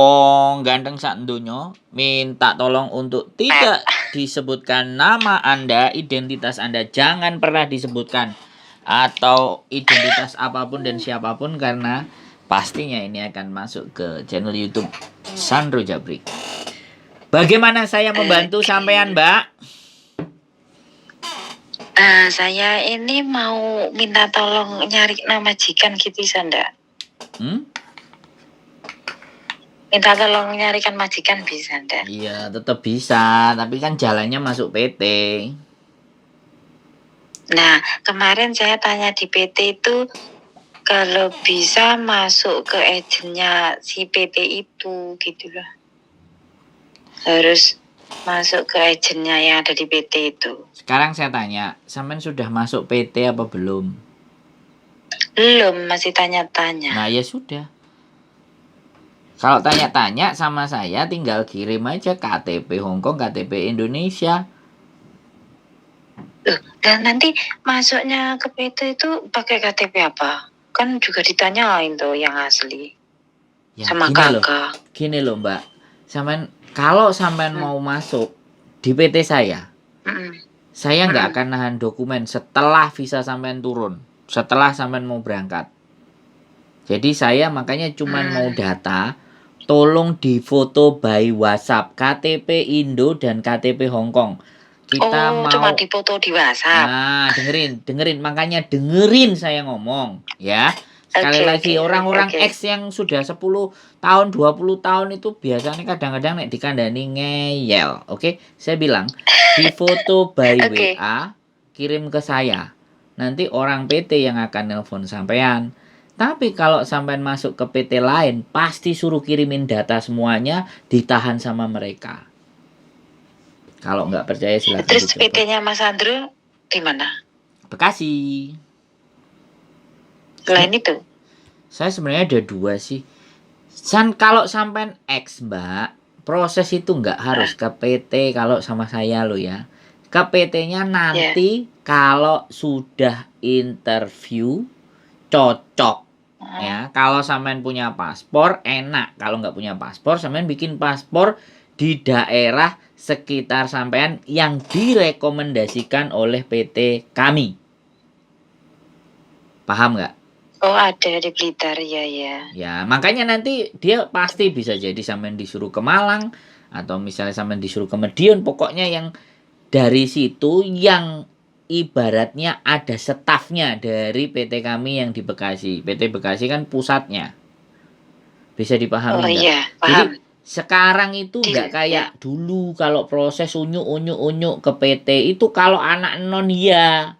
wong ganteng sak donya minta tolong untuk tidak disebutkan nama Anda, identitas Anda jangan pernah disebutkan atau identitas apapun dan siapapun karena pastinya ini akan masuk ke channel YouTube Sandro Jabrik. Bagaimana saya membantu sampean, Mbak? Saya ini mau minta tolong nyari nama majikan gitu, Sanda. Minta tolong nyarikan majikan bisa, Nda? Iya, tetap bisa, tapi kan jalannya masuk PT. Nah, kemarin saya tanya di PT itu kalau bisa masuk ke agennya si PT itu gitu loh. Harus masuk ke agennya yang ada di PT itu. Sekarang saya tanya, sampean sudah masuk PT apa belum? Belum, masih tanya-tanya. Nah, ya sudah. Kalau tanya-tanya sama saya tinggal kirim aja KTP Hongkong, KTP Indonesia. Dan nanti masuknya ke PT itu pakai KTP apa? Kan juga ditanyain tuh yang asli. Ya, sama kakak. Gini loh, Mbak. Kalau sampean mau masuk di PT saya, saya nggak akan nahan dokumen setelah visa sampean turun, setelah sampean mau berangkat. Jadi saya makanya cuman mau data, tolong difoto by WhatsApp KTP Indo dan KTP Hongkong. Kita mau cuma difoto di WhatsApp. Nah, dengerin, makanya dengerin saya ngomong, ya. Sekali lagi orang-orang X yang sudah 10 tahun, 20 tahun itu biasanya kadang-kadang nek dikandani ngeyel. Oke, saya bilang difoto by WA, kirim ke saya. Nanti orang PT yang akan nelpon sampean. Tapi kalau sampean masuk ke PT lain, pasti suruh kirimin data semuanya, ditahan sama mereka. Kalau nggak percaya silakan. Terus PT-nya Mas Sandro di mana? Bekasi. Selain itu? Saya sebenarnya ada 2 sih. Kalau sampean X, Mbak, proses itu nggak harus ke PT kalau sama saya lo ya. Ke PT-nya nanti kalau sudah interview cocok. Ya, kalau sampean punya paspor enak. Kalau nggak punya paspor, sampean bikin paspor di daerah sekitar sampean yang direkomendasikan oleh PT kami. Paham nggak? Oh, ada di Blitar, ya. Ya, makanya nanti dia pasti bisa jadi sampean disuruh ke Malang atau misalnya sampean disuruh ke Madiun, pokoknya yang dari situ yang ibaratnya ada stafnya dari PT kami yang di Bekasi. PT Bekasi kan pusatnya. Bisa dipahami nggak? Iya, paham. Jadi sekarang itu nggak kayak dulu kalau proses unyuk ke PT itu kalau anak non ya.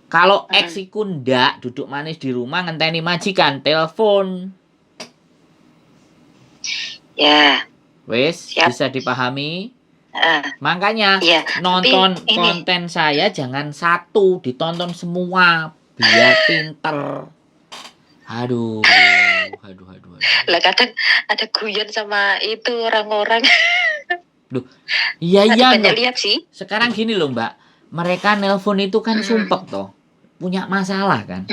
Kalau X iku ndak duduk manis di rumah ngenteni majikan telepon. Ya. Wes, bisa dipahami? Makanya nonton konten saya jangan satu, ditonton semua biar pinter. Aduh. Lah kadang ada guyon sama itu orang-orang. Duh, iya loh. Lihat sih. Sekarang gini loh, Mbak. Mereka nelpon itu kan sumpek toh. Punya masalah kan.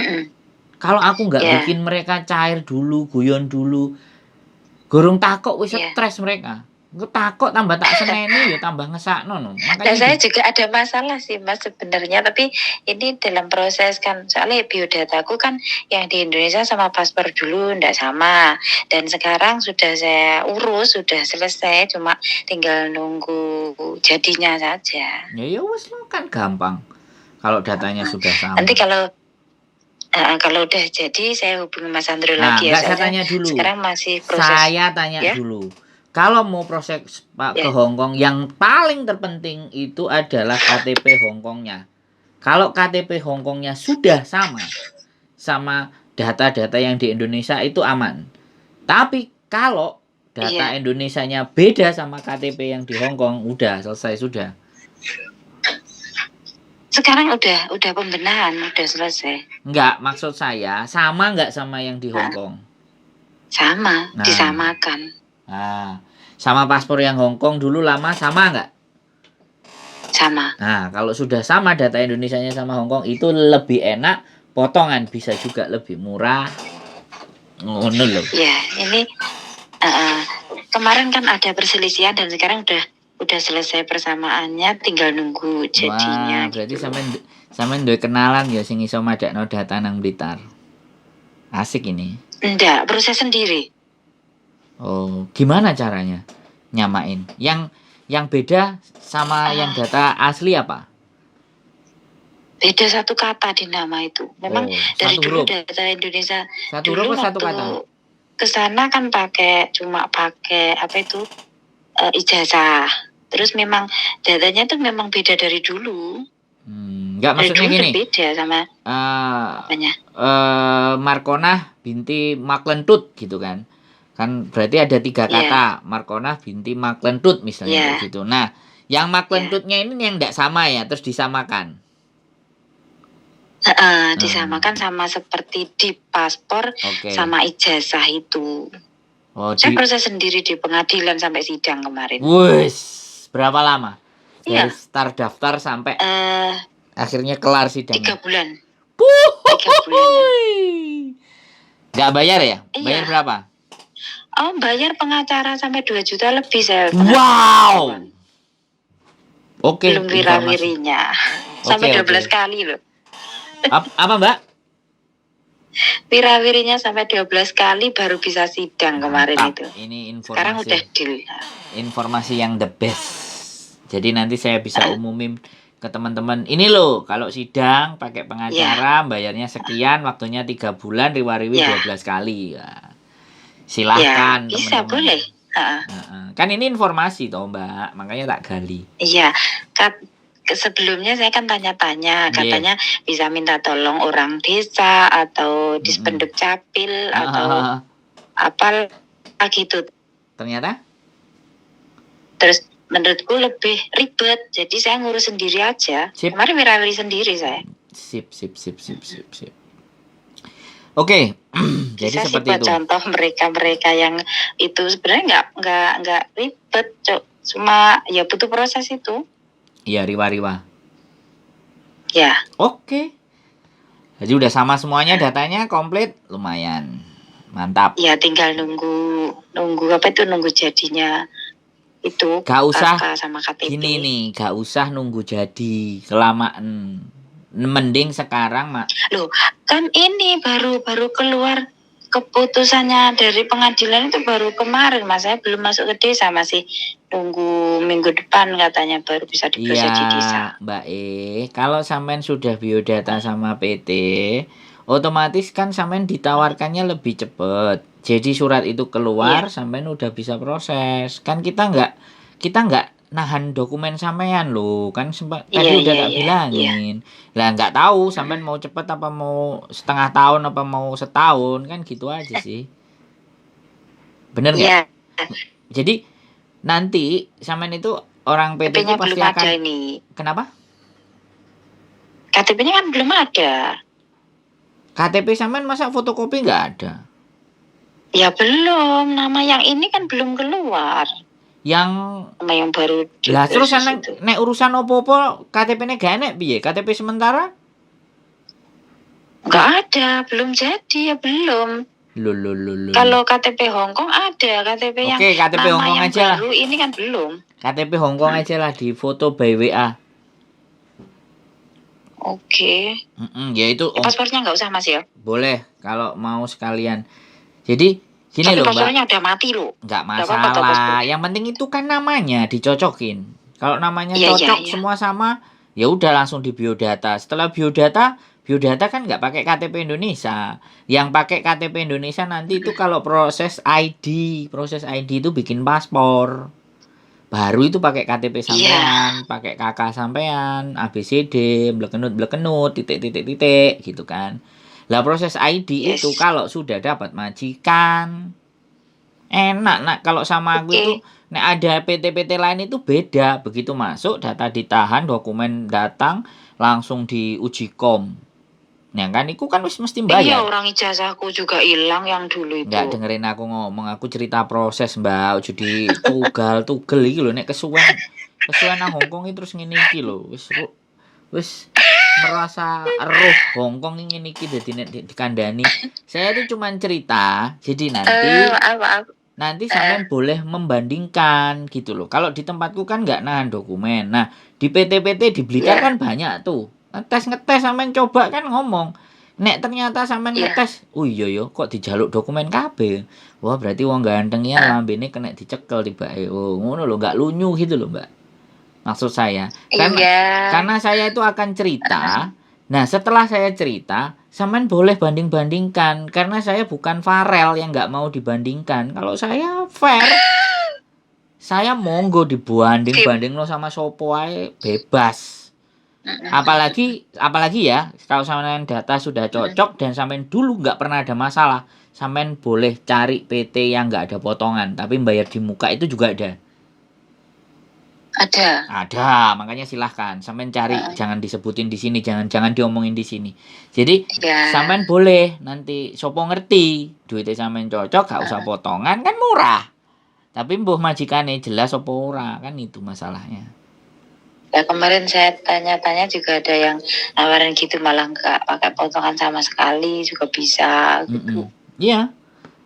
Kalau aku nggak bikin mereka cair dulu, guyon dulu, gorong takok wis stres mereka. Takut tambah tak seneni ya tambah ngesakno no. Makanya saya juga ada masalah sih Mas sebenarnya, tapi ini dalam proses kan, soalnya biodataku kan yang di Indonesia sama paspor dulu ndak sama, dan sekarang sudah saya urus, sudah selesai, cuma tinggal nunggu jadinya saja. Ya wes kan gampang kalau datanya sudah sama. Nanti kalau udah jadi saya hubungi Mas Sandro lagi ya. Saya tanya dulu. Sekarang masih proses. Saya tanya dulu. Kalau mau proses Pak ke Hongkong, yang paling terpenting itu adalah KTP Hongkongnya. Kalau KTP Hongkongnya sudah sama data-data yang di Indonesia itu aman. Tapi kalau data Indonesianya beda sama KTP yang di Hongkong, udah selesai sudah. Sekarang udah pembenahan, udah selesai. Enggak, maksud saya sama enggak sama yang di Hongkong? Sama, disamakan. Nah, sama paspor yang Hongkong dulu lama sama nggak? Sama. Nah, kalau sudah sama data Indonesianya sama Hongkong itu lebih enak, potongan bisa juga lebih murah. Ngono loh. Ya, ini Kemarin kan ada perselisihan dan sekarang udah selesai persamaannya, tinggal nunggu jadinya. Wah, berarti gitu. sampean duwe kenalan ya sing iso madakno data nang Blitar. Asik ini. Enggak, proses sendiri. Oh, gimana caranya nyamain? Yang beda sama yang data asli apa? Beda satu kata di nama itu. Memang dari satu dulu huruf. data Indonesia Satu dulu huruf atau satu waktu kata? kesana kan cuma pakai apa itu ijazah. Terus memang datanya tuh memang beda dari dulu. Enggak, Dari maksudnya dulu gini. udah beda sama apanya? Markonah binti Maklentut gitu kan. Kan berarti ada 3 kata. Markonah binti Maklentut misalnya kayak gitu. Nah, yang Maklentutnya ini yang enggak sama ya, terus disamakan. Disamakan sama seperti di paspor sama ijazah itu. Saya proses sendiri di pengadilan sampai sidang kemarin. Wes, berapa lama? Dari start daftar sampai akhirnya kelar sidangnya. 3 bulan. 3 bulan. Nggak bayar ya? Bayar berapa? Oh, bayar pengacara sampai 2 juta lebih saya. Wow. Oke. Belum wirawirinya. Sampai 12 kali loh. Apa Mbak? Wirawirinya sampai 12 kali baru bisa sidang kemarin itu. Ini informasi. Sekarang udah deal. Informasi yang the best. Jadi nanti saya bisa umumin ke teman-teman. Ini loh, kalau sidang pakai pengacara bayarnya sekian, waktunya 3 bulan, riwa-riwi 12 kali. Ya. Silahkan bisa, teman-teman. Boleh. Kan ini informasi toh Mbak, makanya tak gali. Iya, sebelumnya saya kan tanya-tanya, katanya bisa minta tolong orang desa atau dispenduk capil atau apa gitu. Ternyata? Terus menurutku lebih ribet, jadi saya ngurus sendiri aja. Kemarin wirawiri sendiri saya. Sip. Oke, jadi seperti itu. Contoh mereka yang itu sebenarnya nggak ribet, cuma ya butuh proses itu. Iya, riwa-riwa. Ya. Oke. Jadi udah sama semuanya, datanya komplit, lumayan. Mantap. Ya, tinggal nunggu apa itu, nunggu jadinya itu. Gak usah sama KTP. Gini nih, gak usah nunggu jadi kelamaan. Mending sekarang, Mak. Loh, kan ini baru keluar keputusannya dari pengadilan itu baru kemarin, Mas. Saya belum masuk ke desa, masih nunggu minggu depan katanya baru bisa diproses di desa. Mbak kalau sampean sudah biodata sama PT, otomatis kan sampean ditawarkannya lebih cepat. Jadi surat itu keluar, sampean udah bisa proses. Kan kita nggak nahan dokumen sampean loh, kan tadi udah tak bilangin. Lah nggak tahu sampean mau cepet apa mau setengah tahun apa mau setahun, kan gitu aja sih. Bener nggak? Jadi nanti sampean itu orang PT itu pasti akan. Ini. Kenapa? KTP-nya kan belum ada. KTP sampean masa fotokopi nggak ada? Ya belum, nama yang ini kan belum keluar. Yang baru. Lah terus nek urusan opo-opo KTP-ne gak enek piye? KTP sementara? Enggak ada, belum jadi ya belum. Loh. Kalau KTP Hongkong ada, KTP yang KTP nama Hongkong yang aja baru lah. Ini kan belum. KTP Hongkong aja lah di foto by WA. Oke. Ya itu. Paspornya nggak usah Mas ya? Boleh kalau mau sekalian. Jadi gini loh Mbak. Paspornya udah mati loh. Nggak masalah. Yang penting itu kan namanya dicocokin. Kalau namanya cocok semua sama, ya udah langsung di biodata. Setelah biodata kan nggak pakai KTP Indonesia. Yang pakai KTP Indonesia nanti itu kalau proses ID itu bikin paspor. Baru itu pakai KTP sampean, pakai KK sampean, ABCD, blekenut, titik gitu kan. Lah proses ID itu kalau sudah dapat majikan, enak. Nah kalau sama aku itu nek ada PT-PT lain itu beda. Begitu masuk data ditahan, dokumen datang langsung diuji kom. Nah kan itu kan mesti bayar. Iya, orang ijazahku juga hilang yang dulu itu. Enggak dengerin aku ngomong, aku cerita proses Mbak. Jadi tugel iki lho nek kesuwen nang Hongkong terus ngene iki lho. Wis merasa roh Hongkong ngene iki dadi nek dikandani. Saya itu cuma cerita. Jadi nanti nanti sampean boleh membandingkan gitu loh. Kalau di tempatku kan nggak nahan dokumen. Nah, di PT-PT di Blitar kan banyak tuh. Ngetes sampean coba kan ngomong. Nek ternyata sampean ngetes, oh iya yo kok dijaluk dokumen kabeh. Wah, berarti wong ganteng ya lambene kena dicekel tibake. Oh, ngono lho, nggak lunyu gitu loh, Mbak. Maksud saya. Karena saya itu akan cerita. Nah, setelah saya cerita, sampean boleh banding-bandingkan karena saya bukan Farel yang nggak mau dibandingkan. Kalau saya fair, saya monggo dibanding-banding lo sama sopo ae bebas. Apalagi ya kalau sampean data sudah cocok dan sampean dulu nggak pernah ada masalah, sampean boleh cari PT yang nggak ada potongan tapi bayar di muka itu juga ada. Ada, makanya silahkan sampean cari, jangan disebutin di sini, jangan diomongin di sini. Jadi sampean boleh nanti sopo ngerti duitnya sampean cocok, gak usah potongan kan murah. Tapi mbuh majikane jelas sopo ora, kan itu masalahnya. Ya kemarin saya tanya-tanya juga ada yang nawarin gitu malah nggak pakai potongan sama sekali juga bisa gitu. Iya,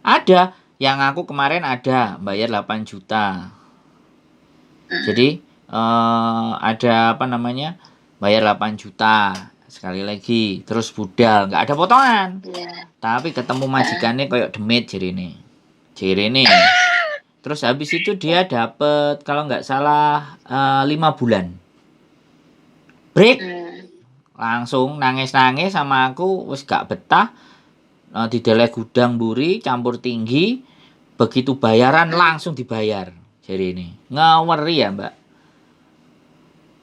ada. Yang aku kemarin ada bayar 8 juta. Jadi ada apa namanya bayar 8 juta sekali lagi terus budal nggak ada potongan. Tapi ketemu majikannya kayak demit jerene terus habis itu dia dapat kalau nggak salah 5 bulan break langsung nangis sama aku wis gak betah dideleh gudang buri campur tinggi begitu bayaran langsung dibayar jerene ngaweri ya Mbak.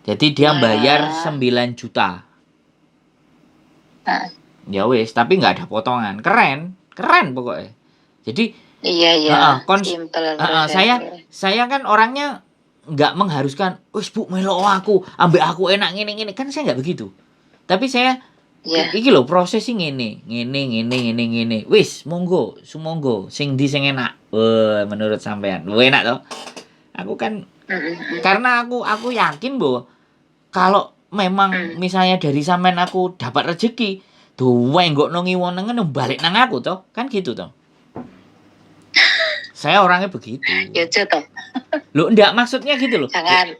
Jadi dia bayar 9 juta. Ya wis, tapi nggak ada potongan. Keren pokoknya. Jadi saya kan orangnya nggak mengharuskan, "Wis Bu melok aku, ambek aku enak ngene-ngene." Kan saya nggak begitu. Tapi saya iki lho proses sing ngene. Wis, monggo, sumonggo sing ndi sing enak. Menurut sampean. Enak toh? Aku kan karena aku yakin bahwa kalau memang misalnya dari sampean aku dapat rezeki, duwe nggok nang ngiwonengen balik nang aku toh, kan gitu toh. Saya orangnya begitu. Ya toh. Loh, enggak maksudnya gitu loh. Jangan.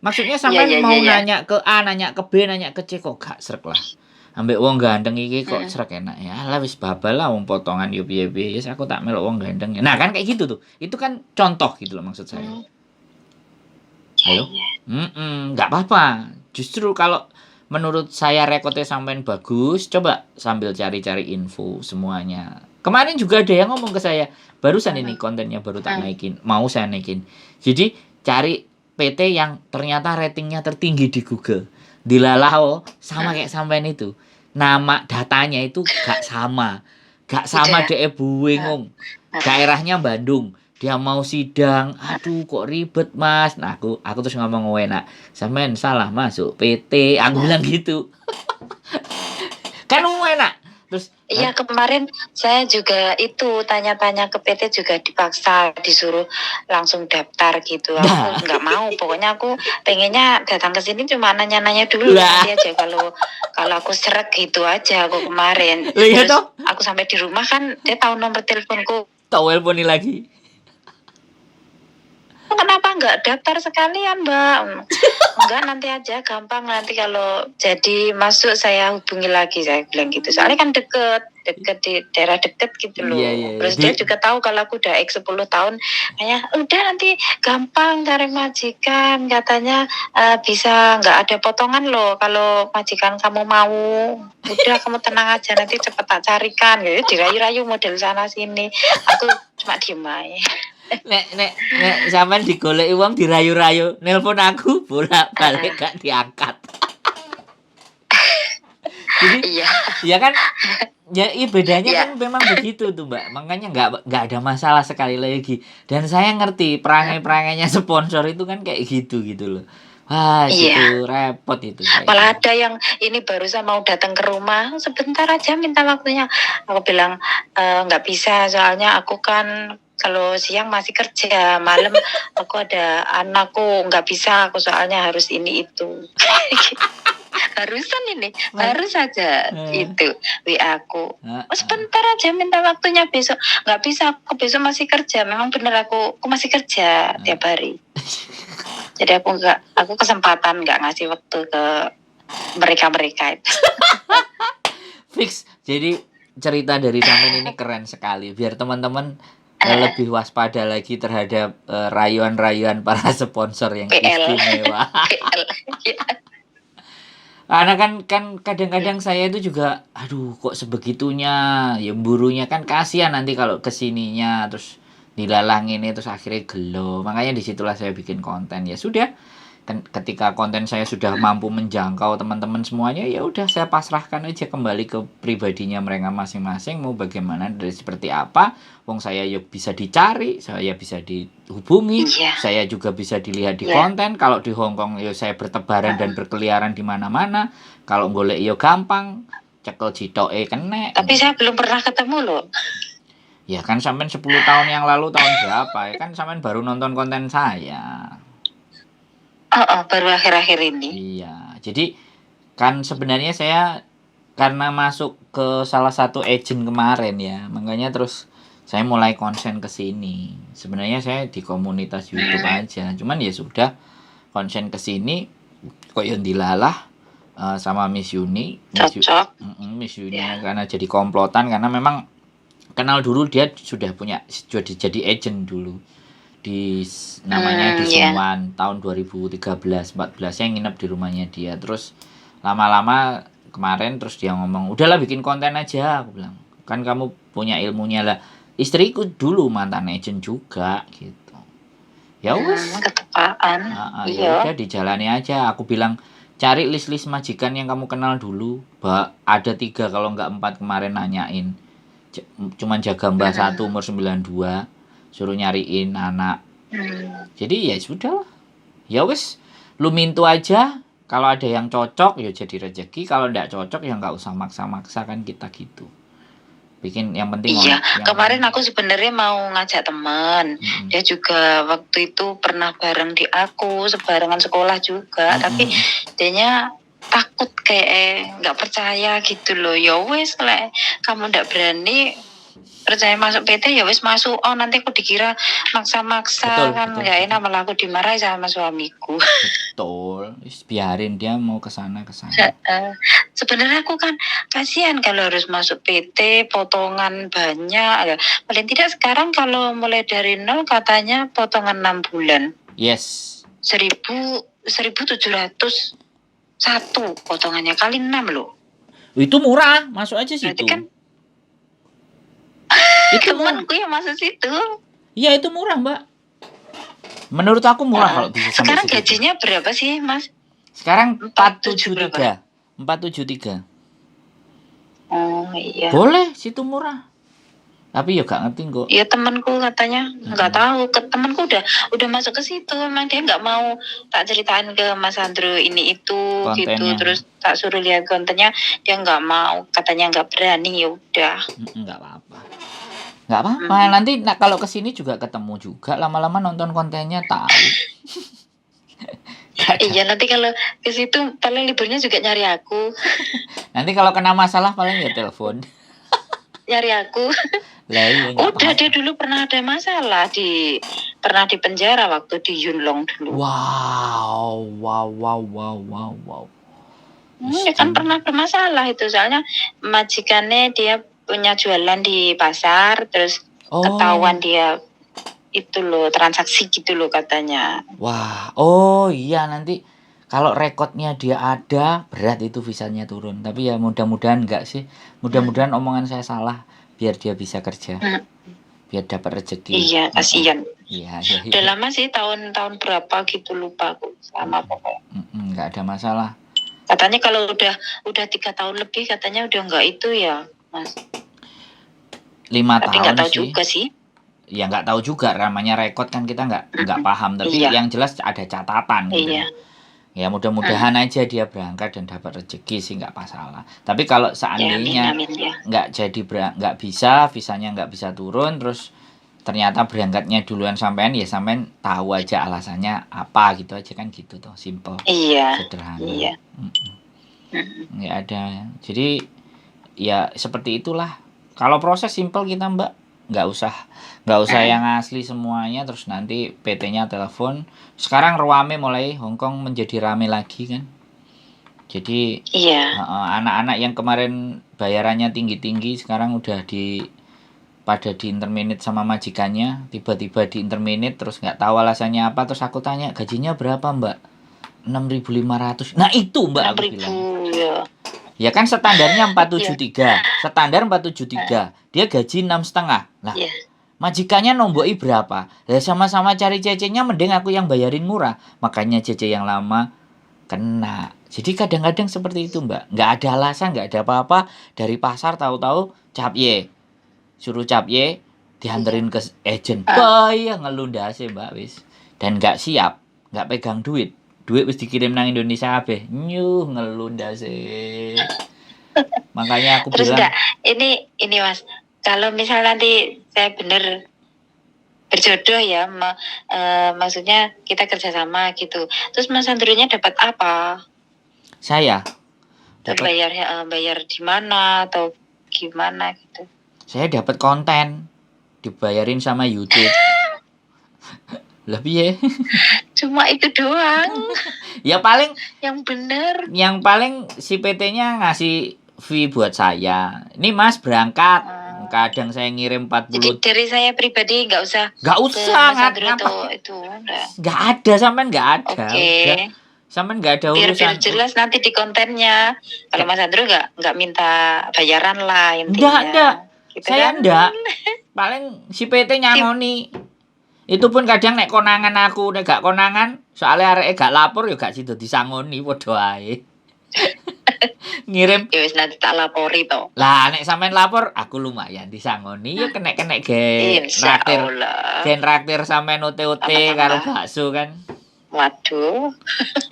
Maksudnya sampean mau nanya ke A, nanya ke B, nanya ke C kok gak srek lah. Ambek wong ganteng iki kok srek enak ya. Lah wis babal lah wong potongan yo piye-piye. Yes, aku tak melok wong ganteng. Nah, kan kayak gitu tuh. Itu kan contoh gitu loh maksud saya. Halo? Nggak apa-apa. Justru kalau menurut saya rekodnya sampean bagus, coba sambil cari-cari info semuanya. Kemarin juga ada yang ngomong ke saya, barusan ini kontennya baru tak naikin, mau saya naikin. Jadi cari PT yang ternyata ratingnya tertinggi di Google. Dilalah sama kayak sampean itu. Nama datanya itu gak sama DE bingung. Daerahnya Bandung. Dia mau sidang, aduh kok ribet mas. Nah aku terus ngomong enak, sampean salah masuk PT, aku bilang gitu. Kan enak. Terus iya kemarin saya juga itu tanya-tanya ke PT juga dipaksa disuruh langsung daftar gitu. Aku nggak mau, pokoknya aku pengennya datang ke sini cuma nanya-nanya dulu nanti aja kalau aku seret gitu aja aku kemarin. Terus aku sampai di rumah kan dia tahu nomor teleponku. Tahu teleponi lagi. Kenapa nggak daftar sekalian Mbak? Enggak, nanti aja gampang, nanti kalau jadi masuk saya hubungi lagi, saya bilang gitu. Soalnya kan deket di daerah deket gitu loh. Terus dia juga tahu kalau aku udah X 10 tahun. Kayak udah nanti gampang cari majikan, katanya bisa nggak ada potongan loh kalau majikan kamu mau. Udah kamu tenang aja, nanti cepet tak carikan gitu. Dirayu-rayu model sana sini. Aku cuma diem aja. Nek sampean digoleki wong dirayu-rayu, nelpon aku bolak-balik gak diangkat. Jadi ya kan ya bedanya kan memang begitu tuh Mbak. Makanya nggak ada masalah sekali lagi. Dan saya ngerti perangai-perangainya sponsor itu kan kayak gitu loh. Wah, itu repot itu. Malah ada yang ini barusan mau datang ke rumah, sebentar aja minta waktunya. Aku bilang nggak bisa, soalnya aku kan kalau siang masih kerja, malam aku ada anakku, nggak bisa aku soalnya harus ini itu. Barusan ini, baru saja itu WA aku. Heeh. Oh, sebentar aja minta waktunya besok. Nggak bisa, aku besok masih kerja. Memang bener aku masih kerja tiap hari. Jadi aku kesempatan nggak ngasih waktu ke mereka itu. Fix. Jadi cerita dari Samin ini keren sekali. Biar teman-teman lebih waspada lagi terhadap rayuan-rayuan para sponsor yang PL. istimewa. PL. Karena kan kadang-kadang saya itu juga, aduh kok sebegitunya, ya burunya kan kasihan nanti kalau kesininya terus dilalang ini terus akhirnya gelo. Makanya disitulah saya bikin konten. Ya sudah, ketika konten saya sudah mampu menjangkau teman-teman semuanya, ya udah saya pasrahkan aja kembali ke pribadinya mereka masing-masing mau bagaimana dari seperti apa. Wong saya yuk bisa dicari, saya bisa dihubungi, Iya. saya juga bisa dilihat di Iya. konten. Kalau di Hong Kong ya saya bertebaran dan berkeliaran di mana-mana. Kalau golek yo gampang, cekel jitoke kene. Tapi saya belum pernah ketemu loh. Ya kan sampean 10 tahun yang lalu tahun berapa ya kan sampean baru nonton konten saya. Baru akhir-akhir ini. Iya, jadi kan sebenarnya saya karena masuk ke salah satu agent kemarin ya, makanya terus saya mulai konsen ke sini. Sebenarnya saya di komunitas YouTube aja, cuman ya sudah konsen ke sini kok yang dilalah sama Miss Yuni. Cocok. Miss Yuni karena jadi komplotan karena memang kenal dulu dia sudah jadi agent dulu. Namanya di Sunwan tahun 2013-14 saya nginep di rumahnya dia. Terus lama-lama kemarin terus dia ngomong udahlah bikin konten aja, aku bilang kan kamu punya ilmunya lah. Istriku dulu mantan agent juga gitu. Ya wes ketepaan. Ya udah dijalani aja. Aku bilang cari list-list majikan yang kamu kenal dulu. Ada 3 kalau nggak 4 kemarin nanyain. Cuman jaga mbah 1 umur 92. Suruh nyariin anak. Jadi ya sudah, ya wes, lu mintu aja. Kalau ada yang cocok ya jadi rezeki. Kalau nggak cocok ya nggak usah maksa-maksa kan kita gitu. Bikin yang penting. Iya, kemarin aku sebenarnya mau ngajak teman. Dia juga waktu itu pernah bareng di aku, sebarengan sekolah juga. Tapi dianya takut kayak nggak percaya gitu loh. Ya wes, kalau kamu nggak berani percaya masuk PT ya wis masuk. Oh nanti aku dikira maksa-maksa kan nggak enak, malah aku dimarahi sama suamiku. Betul, biarin dia mau kesana. Sebenarnya aku kan kasihan kalau harus masuk PT, potongan banyak. Paling tidak sekarang kalau mulai dari 0 katanya potongan 6 bulan. Yes. 1.701 potongannya kali 6 loh. Itu murah, masuk aja situ. Berarti kan itu temanku yang masuk situ. Iya itu murah mbak. Menurut aku murah kalau bisa sampai sekarang gajinya berapa sih mas? Sekarang 473. 473. Oh iya. Boleh situ murah. Tapi ya gak ngerti kok. Iya temanku katanya nggak tahu. Temanku udah masuk ke situ. Memang dia nggak mau tak ceritain ke Mas Andrew ini itu kontennya. Gitu. Terus tak suruh lihat kontennya dia nggak mau. Katanya nggak berani. Ya udah. Nggak apa-apa. Nggak apa-apa. Nanti kalau kesini juga ketemu juga. Lama-lama nonton kontennya tahu. Iya nanti kalau ke situ paling liburnya juga nyari aku. Nanti kalau kena masalah paling ya telepon. Nyari aku. Lah, iya, udah dia dulu pernah ada masalah pernah di penjara waktu di Yunlong dulu. Wow. Ya kan pernah bermasalah itu soalnya majikannya dia punya jualan di pasar terus ketahuan dia itu loh transaksi gitu loh katanya. Wah, iya nanti kalau rekodnya dia ada berat itu visanya turun. Tapi ya mudah-mudahan enggak sih. Mudah-mudahan omongan saya salah biar dia bisa kerja. Biar dapat rezeki. Iya, kasihan. Iya. Udah lama sih tahun berapa gitu lupa aku sama pokoknya. Enggak ada masalah. Katanya kalau udah 3 tahun lebih katanya udah enggak itu ya, Mas. 5 tahun tapi enggak tahu juga sih. Ya enggak tahu juga namanya rekod kan kita enggak paham tapi yang jelas ada catatan gitu. Iya. Ya mudah-mudahan aja dia berangkat dan dapat rezeki sih nggak masalah. Tapi kalau seandainya nggak nggak bisa visanya nggak bisa turun terus ternyata berangkatnya duluan sampean ya sampean tahu aja alasannya apa gitu aja kan gitu toh simple. Iya. Sederhana. Iya. nggak ada. Jadi ya seperti itulah. Kalau proses simpel kita Mbak, nggak usah yang asli semuanya, terus nanti PT-nya telepon. Sekarang ruame mulai Hong Kong menjadi rame lagi kan. Jadi Iya. anak-anak yang kemarin bayarannya tinggi-tinggi sekarang udah pada di interminate sama majikannya, tiba-tiba di interminate terus nggak tahu alasannya apa, terus aku tanya gajinya berapa Mbak, 6.500. Nah itu Mbak aku 6.000 bilang. ya. Ya kan standarnya 473, standar 473, dia gaji 6,5. Lah Iya. majikannya nomboi berapa? Ya sama-sama cari cece-nya, mending aku yang bayarin murah, makanya cece yang lama kena. Jadi kadang-kadang seperti itu Mbak, nggak ada alasan, nggak ada apa-apa, dari pasar tahu-tahu capye, suruh capye dianterin ke agent, ya ngelundase Mbak wis, dan nggak siap, nggak pegang duit wis dikirim nang Indonesia kabeh, nyuh ngelundase. Makanya aku Terus bilang, enggak, ini Mas, kalau misal nanti saya bener berjodoh ya, maksudnya kita kerjasama gitu, terus Mas Andronya dapat apa? saya Terus dapat bayar di mana atau gimana gitu? saya dapat konten, dibayarin sama YouTube. Lebih ya. Cuma itu doang Ya paling yang bener. si PT-nya ngasih fee buat saya. Ini Mas berangkat. Kadang saya ngirim Jadi 40. dari saya pribadi nggak usah Nggak ke usah Mas Andro ngapa. itu enggak. Nggak ada, sampean nggak ada. Oke. Udah. Sampean nggak ada Biar urusan. jelas nanti di kontennya. Kalau Mas Andro nggak minta bayaran lah intinya. Enggak. Gitu Saya kan? enggak. Paling si PT nyangoni. Itu pun kadang nek konangan aku, nek gak konangan, soalnya areke gak lapor ya gak sido disangoni padha ae. Ngirim. Ya wis nanti tak lapori toh. Lah nek sampean lapor, aku lumayan disangoni ya kenek-kenek ge traktir. Insyaallah. Gen traktir sampean ote-ote karo bakso kan. Waduh.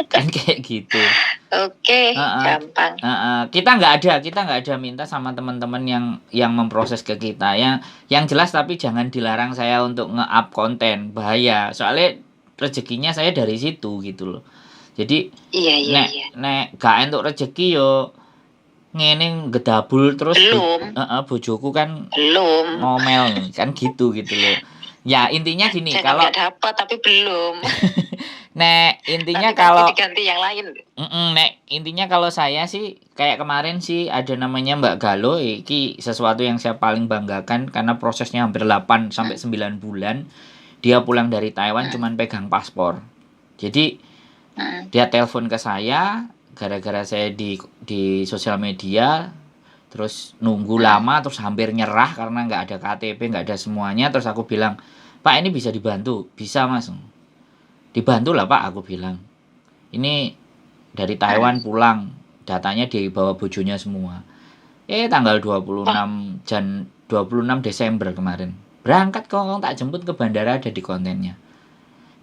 Kan kayak gitu. Oke, gampang. Kita nggak ada minta sama teman-teman yang memproses ke kita, yang jelas, tapi jangan dilarang saya untuk nge-up konten, bahaya, soalnya rezekinya saya dari situ gitu loh. Jadi nek gak entuk rezeki yo ngene gedabul terus belum. Bojoku kan belum ngomel kan gitu loh. Ya intinya gini, jangan kalau nggak dapat tapi belum. Nek intinya nanti kalau diganti yang lain. Nek intinya kalau saya sih kayak kemarin sih ada namanya Mbak Galo, iki sesuatu yang saya paling banggakan karena prosesnya hampir 8 sampai 9 bulan. Dia pulang dari Taiwan cuman pegang paspor. Jadi dia telepon ke saya gara-gara saya di sosial media, terus nunggu lama, terus hampir nyerah karena nggak ada KTP, nggak ada semuanya. Terus aku bilang, Pak ini bisa dibantu? Bisa Mas. Dibantu lah Pak, aku bilang. Ini dari Taiwan pulang, datanya dibawa bojonya semua. Tanggal 26 Desember kemarin berangkat ke Hongkong, tak jemput ke bandara, ada di kontennya.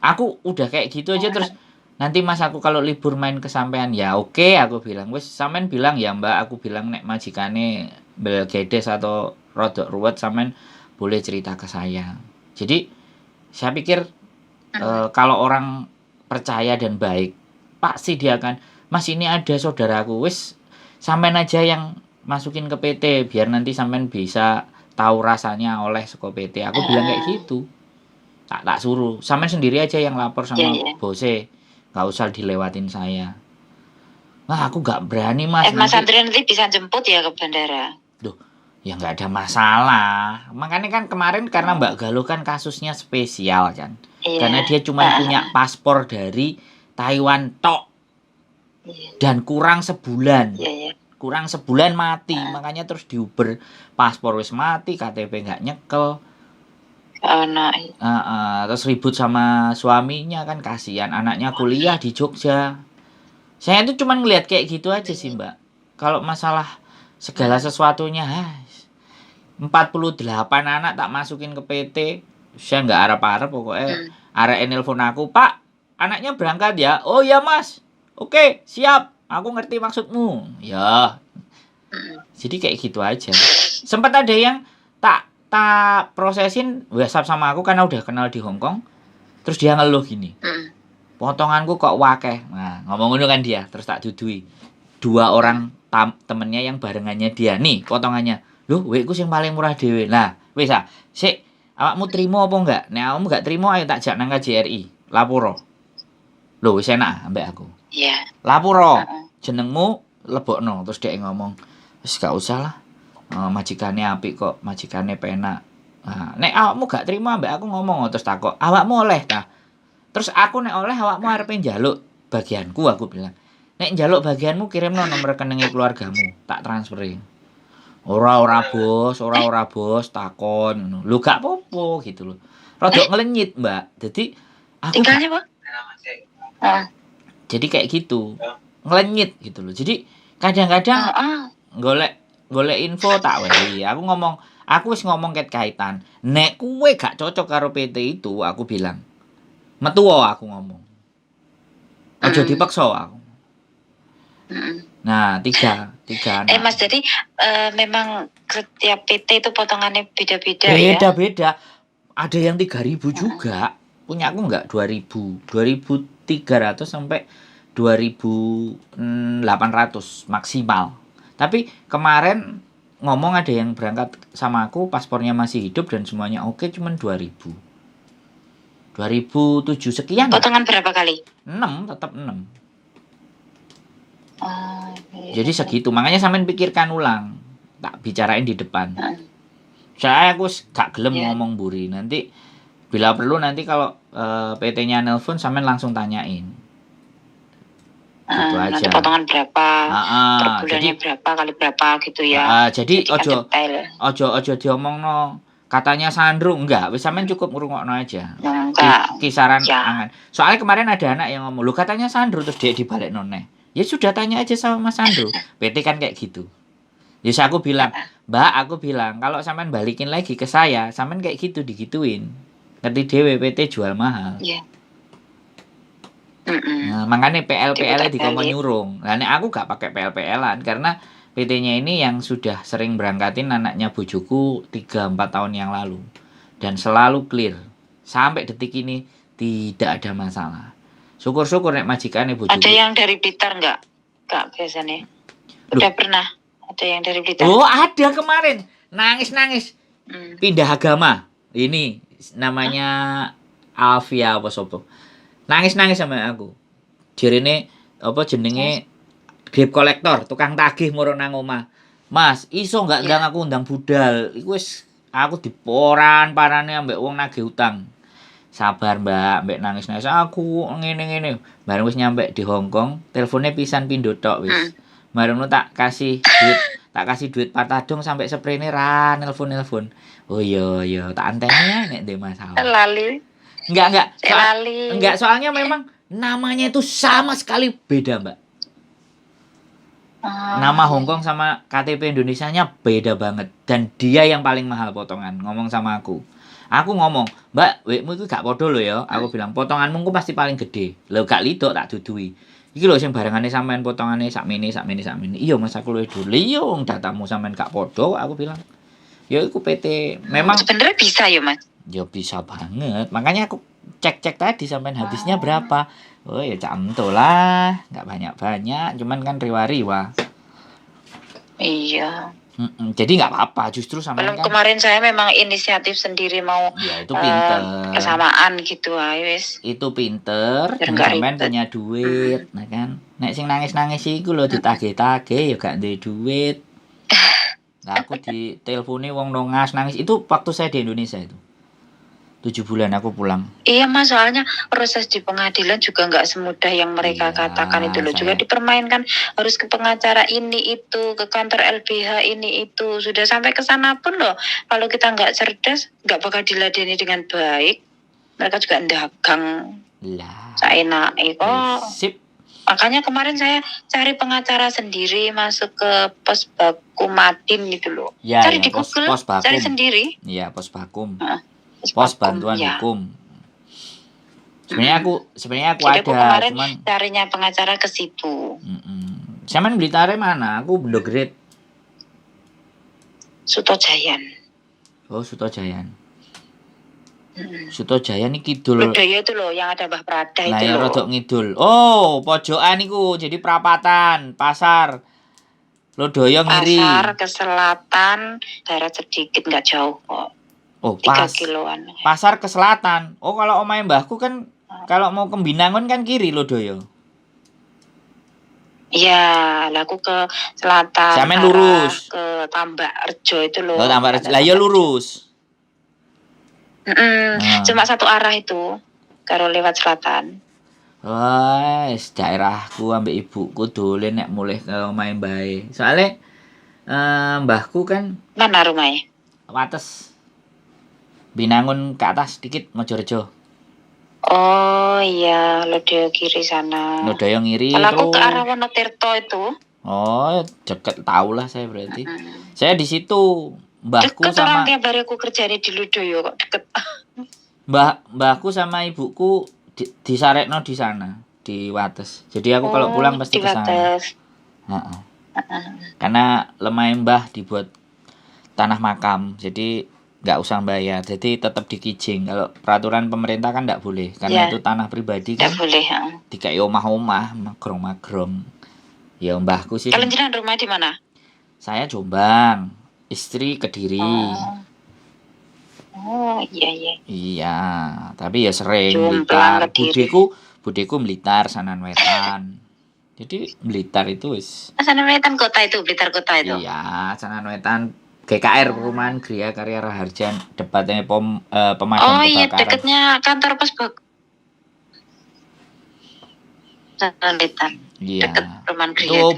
Aku udah kayak gitu aja. Terus nanti Mas aku kalau libur main ke sampean, ya oke, aku bilang. Wes sampean bilang ya Mbak, aku bilang nek majikane belgedes atau rodok ruwet sampean boleh cerita ke saya. Jadi saya pikir kalau orang percaya dan baik, pasti dia akan, Mas ini ada saudaraku, wis sampean aja yang masukin ke PT biar nanti sampean bisa tahu rasanya oleh saka PT. Aku bilang kayak gitu. Tak suruh, sampean sendiri aja yang lapor sama bose, nggak usah dilewatin saya. Nah aku nggak berani Mas. Mas Andri nanti bisa jemput ya ke bandara? Duh, ya nggak ada masalah. Makanya kan kemarin karena Mbak Galo kan kasusnya spesial kan. Karena dia cuma punya paspor dari Taiwan tok. Dan kurang sebulan. Kurang sebulan mati. Makanya terus diuber, paspor wis mati, KTP nggak nyekel. Terus ribut sama suaminya kan, kasihan anaknya kuliah di Jogja. Saya itu cuma ngelihat kayak gitu aja sih Mbak. Kalau masalah segala sesuatunya 48 anak tak masukin ke PT, saya nggak harap-harap pokoknya. Arek nelpon aku, Pak anaknya berangkat ya. Oh ya Mas, oke siap, aku ngerti maksudmu ya. Jadi kayak gitu aja. Sempat ada yang tak prosesin WhatsApp sama aku karena udah kenal di Hongkong. Terus dia ngeluh gini, potonganku kok wakeh. Nah ngomong ngono kan dia, terus tak dudui, 2 orang temennya yang barengannya dia. Nih potongannya. Loh, wekku sing paling murah dhewe. Lah, wis ah. Sik, awakmu trimo apa enggak? Nek awakmu enggak trimo ayo tak jak nang KJRI. Laporo. Loh, wis enak ambek aku. Iya. Laporo. Heeh. Jenengmu lebokno. Terus dia ngomong, wis gak usah lah. Majikane apik kok, majikane penak. Nah, nek awakmu gak trimo ambek aku ngomong terus takok, awakmu oleh ta? Terus aku nek oleh awakmu arepe njaluk bagianku, aku bilang. Nek njaluk bagianmu kirimno nomor rekening keluargamu, tak transferin. Ora bos, ora bos, takon ngono. Lho gak apa-apa gitu loh. Rodok ngelenyit, Mbak. Jadi aku Tinggalnya apa? jadi kayak gitu. Ngelenyit gitu loh. Jadi kadang-kadang golek info tak wehi. Aku wis ngomong kaitan. Nek kuwe gak cocok karo PT itu, aku bilang. Metu aku ngomong. Aja dipaksa aku. Nah, tiga anak. Mas, jadi memang setiap PT itu potongannya beda-beda ya? Beda-beda. Ada yang 3.000 juga. Punya aku enggak 2.000. 2.300 sampai 2.800 maksimal. Tapi kemarin ngomong ada yang berangkat sama aku, paspornya masih hidup dan semuanya oke, cuman 2.000. 2.007 sekian. Potongan berapa kali? 6, tetap 6. Iya. Jadi segitu, makanya sampean pikirkan ulang. Tak bicarain di depan. Saya aku gak gelem ngomong buri. Nanti bila perlu nanti kalau PT-nya nelpon sampean langsung tanyain. Gitu aja. Nanti potongan berapa? Per bulannya berapa kali berapa gitu ya. Jadi ojo diomongno katanya Sandro, enggak, wis sampean cukup ngrungokno aja. Kisaran angan. Soalnya kemarin ada anak yang ngomong, "Lu katanya Sandro," terus dia dibalekno neh. Ya sudah tanya aja sama Mas Sandro. PT kan kayak gitu. Ya aku bilang, "Mbak, aku bilang kalau sampean balikin lagi ke saya, sampean kayak gitu digituin. Ngerti dhewe PT jual mahal." Iya. Nah, makanya PL-PL dikongkon nyurung. Nah, nek aku gak pakai PL-PL-an karena PT-nya ini yang sudah sering berangkatin anaknya bojoku 3-4 tahun yang lalu. Dan selalu clear. Sampai detik ini tidak ada masalah. Syukur-syukur nek majikane bojoku. Ada yang dari Blitar enggak? Enggak biasanya. Udah pernah ada yang dari Blitar. Oh, ada kemarin. Nangis-nangis. Pindah agama. Ini namanya Alfia apa sopo. Nangis-nangis sama aku. Jarine apa jenenge grip kolektor, tukang tagih moro nang omah. Mas, iso enggak ndang aku undang budal. Iku wis aku diporan-parane ambek wong nagih utang. Sabar, Mbak, mbek nangis-nangis aku ngene-ngene. Bareng wis nyampe di Hong Kong, teleponnya pisan pindho tok wis. Bareng tak kasih duit patadong sampai sprene ra nelpon. Oh iya, tak anteni nek ndek masalah. Lali. Enggak. Soalnya memang namanya itu sama sekali beda, Mbak. Nama Hong Kong sama KTP Indonesianya beda banget. Dan dia yang paling mahal potongan. Ngomong sama aku. Aku ngomong, "Mbak, wekmu itu gak podo lho ya." Aku bilang, "Potonganmu ku pasti paling gede." Lho gak lidok tak dudui. Iki lho sing barengane sampean potongane sakmene. Iya Mas, aku luwih dulu. Iya wong datamu sampean gak podo, aku bilang. Ya iku PT. Memang sebenarnya bisa ya, Mas. Ya bisa banget. Makanya aku cek tadi sampean habisnya berapa. Oh ya cantu lah. Gak banyak-banyak. Cuman kan riwa-riwa. Iya. Jadi gak apa-apa. Justru sampean kan. Kemarin saya memang inisiatif sendiri mau. Ya itu pinter. Kesamaan gitu wis. Itu pinter. Dan sampean punya duit. Nah kan. Nek sing nangis-nangis iku lho ditagih-tagih ya gak duwe duit. Nah aku diteleponi wong nongas nangis. Itu waktu saya di Indonesia itu. 7 bulan aku pulang. Iya Mas, soalnya proses di pengadilan juga nggak semudah yang mereka katakan itu loh. Juga dipermainkan, harus ke pengacara ini itu, ke kantor LBH ini itu. Sudah sampai ke sana pun loh. Kalau kita nggak cerdas, nggak bakal diladeni dengan baik. Mereka juga dagang. Lah. Saenak kok. Sip. Makanya kemarin saya cari pengacara sendiri, masuk ke pos bakum Madin gitu loh. Ya, cari di Google, cari sendiri. Iya, pos bakum. Pos bantuan hukum. Sebenarnya aku jadi ada, aku kemarin cuman carinya pengacara ke situ. Sampean Blitare mana? Aku Bendogrit. Sutojayan. Oh, Sutojayan. Suto Jaya nih kidul. Lodaya itu loh yang ada Mbah Prada Nah, itu yang loh. rodok ngidul. Oh, pojokan iku, jadi perapatan, pasar. Lodaya ngiri. Pasar ke selatan, darat sedikit nggak jauh kok. Oh, 3 kiloan. Pasar ke selatan. Oh, kalau omahe mbahku kan kalau mau ke Binangun kan kiri Lodaya. Iya, laku ke selatan. Sampean arah lurus. ke Tambak Rejo itu loh. Oh, Tambak Rejo. Lah ya lurus. Cuma satu arah itu, kalau lewat selatan. Wah, daerahku ambek ibuku dolen nek mulih ke omahe mbahe. Soale mbahku kan Mana rumahnya? Wates. Binangun ke atas dikit Mojorejo. Oh iya, Lodaya kiri sana. Lodaya ngiri. Kalau aku ke arah Wonotirto itu. Oh, deket tau lah saya berarti. Saya di situ mbahku deket sama orang tiap hari aku kerjanya di Lodaya kok deket. Mbahku sama ibuku disarekno di sana di Wates. Jadi aku kalau pulang pasti ke sana. Karena lemah mbah dibuat tanah makam. Jadi nggak usah bayar, jadi tetap dikijing. Kalau peraturan pemerintah kan nggak boleh, karena itu tanah pribadi kan. Nggak boleh. Dikai omah-omah, magrong-magrong. Ya mbahku sih. Kalian jenengan rumah di mana? Saya Jombang, istri Kediri. Oh iya. Iya, tapi ya sering Jombang, Blitar. Budeku Blitar, Sanan Wetan. Jadi Blitar itu wis. Sanan Wetan kota itu, Blitar kota itu. Iya, Sanan Wetan. GKR Perumahan Gria Karya Raharjan, depannya pemadam kebakaran. Oh iya, dekatnya kantor pos Wetan. Iya. Dekat Perumahan Gria.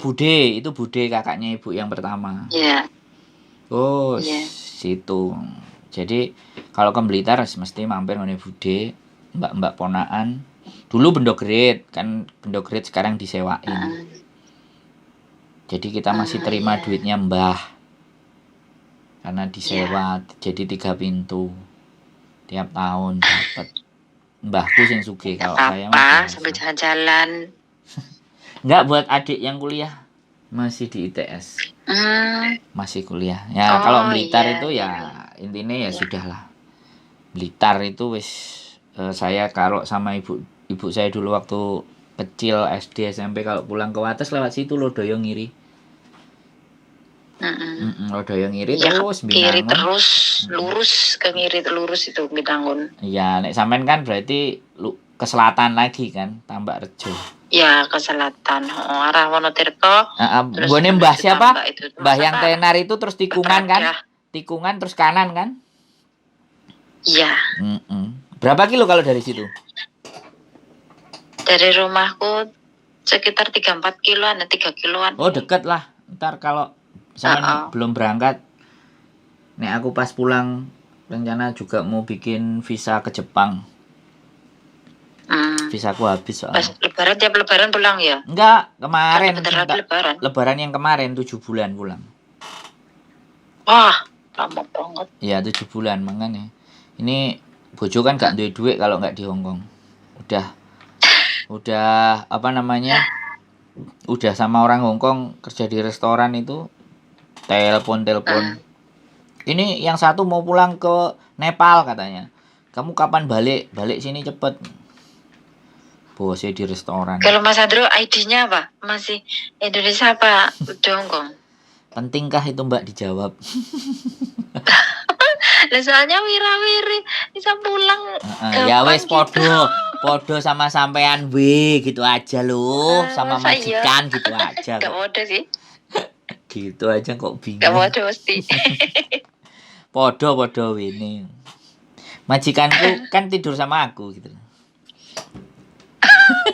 Itu Bude kakaknya ibu yang pertama. Iya. Oh, situ. Jadi kalau ke Blitar mesti mampir ngene Bude, mbak-mbak ponaan. Dulu Bendogrit, kan Bendogrit sekarang disewain. Jadi kita masih terima duitnya mbah. Karena disewa, jadi 3 pintu tiap tahun dapat. Mbahku sing sugih, kalau saya sambil jalan-jalan. Enggak, buat adik yang kuliah masih di ITS. Masih kuliah. Ya kalau Blitar itu ya intinya ya sudahlah. Blitar itu wis saya kalau sama ibu saya dulu waktu kecil SD SMP kalau pulang ke Wates lewat situ Lodaya ngiri. Lodaya ngiri terus Binangun. Kiri terus lurus ke ngiri lurus itu Binangun. Iya, nek sampean kan berarti ke selatan lagi kan, Tambak Rejo. Ya, ke selatan. Arah Wonotirto. Gone mbah siapa? Mbah yang tenar itu terus tikungan kan? Tikungan terus kanan kan? Iya. Berapa kilo kalau dari situ? Dari rumahku sekitar 3-4 kiloan, 3 kiloan. Oh, deket lah. Ntar kalau misalnya belum berangkat, nek aku pas pulang rencana juga mau bikin visa ke Jepang. Visaku habis soalnya. Pas lebaran, tiap lebaran pulang ya? Enggak, kemarin. Lebaran. Lebaran yang kemarin 7 bulan pulang. Wah, lama banget. Iya, 7 bulan makanya. Ini bojo kan gak duwe duit kalau nggak di Hongkong. Udah apa namanya? Udah sama orang Hongkong kerja di restoran itu telepon. Ini yang satu mau pulang ke Nepal katanya. Kamu kapan balik? Balik sini cepet. Bosnya di restoran. Kalau Mas Andro ID-nya apa? Masih Indonesia apa udah Hongkong? Pentingkah itu Mbak dijawab? Lah soalnya wira-wiri bisa pulang. Ya wes podo sama sampean gitu aja loh, sama majikan gitu aja. Gak bodoh sih. Gitu aja kok bingung. Gak bodoh mesti. Podo ini. Majikanku kan tidur sama aku gitu.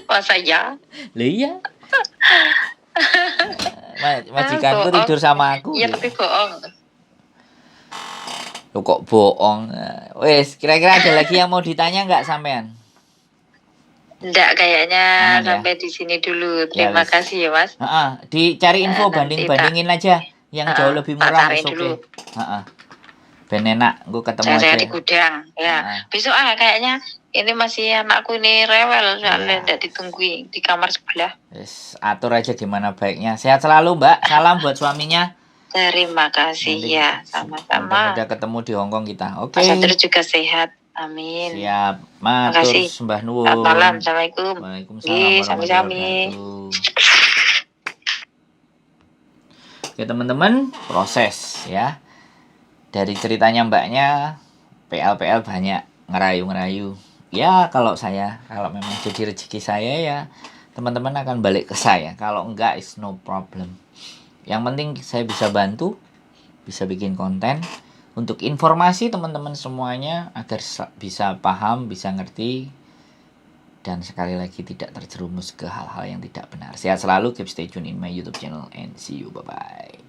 Oh saya. Lah iya. Majikanku tidur sama aku. Iya tapi bohong. Loh kok bohong? Wes, kira-kira ada lagi yang mau ditanya nggak sampean? Enggak kayaknya sampai di sini dulu. Terima kasih ya Mas. Dicari info bandingin aja yang jauh lebih murah dulu. Ben enak, gue ketemu saya aja. Di gudang ya. Besok kayaknya ini masih anakku ini rewel soalnya tidak ditungguin di kamar sebelah. Yes, atur aja gimana baiknya. Sehat selalu Mbak. Salam buat suaminya. Terima kasih. Nanti, ya sama-sama. Udah ketemu di Hongkong kita. Oke. Mas Andro juga sehat. Amin. Siap. Matur Makasih. sembah Selamat nuwun. malam. Assalamualaikum. Waalaikumsalam Nggih, warahmatullahi sami-sami. wabarakatuh. Oke teman-teman, proses ya. Dari ceritanya mbaknya, PL-PL banyak, ngerayu-ngerayu. Ya kalau memang jadi rezeki saya ya, teman-teman akan balik ke saya. Kalau enggak, is no problem. Yang penting saya bisa bantu, bisa bikin konten. Untuk informasi teman-teman semuanya, agar bisa paham, bisa ngerti, dan sekali lagi tidak terjerumus ke hal-hal yang tidak benar. Sehat selalu, keep stay tune in my YouTube channel, and see you, bye-bye.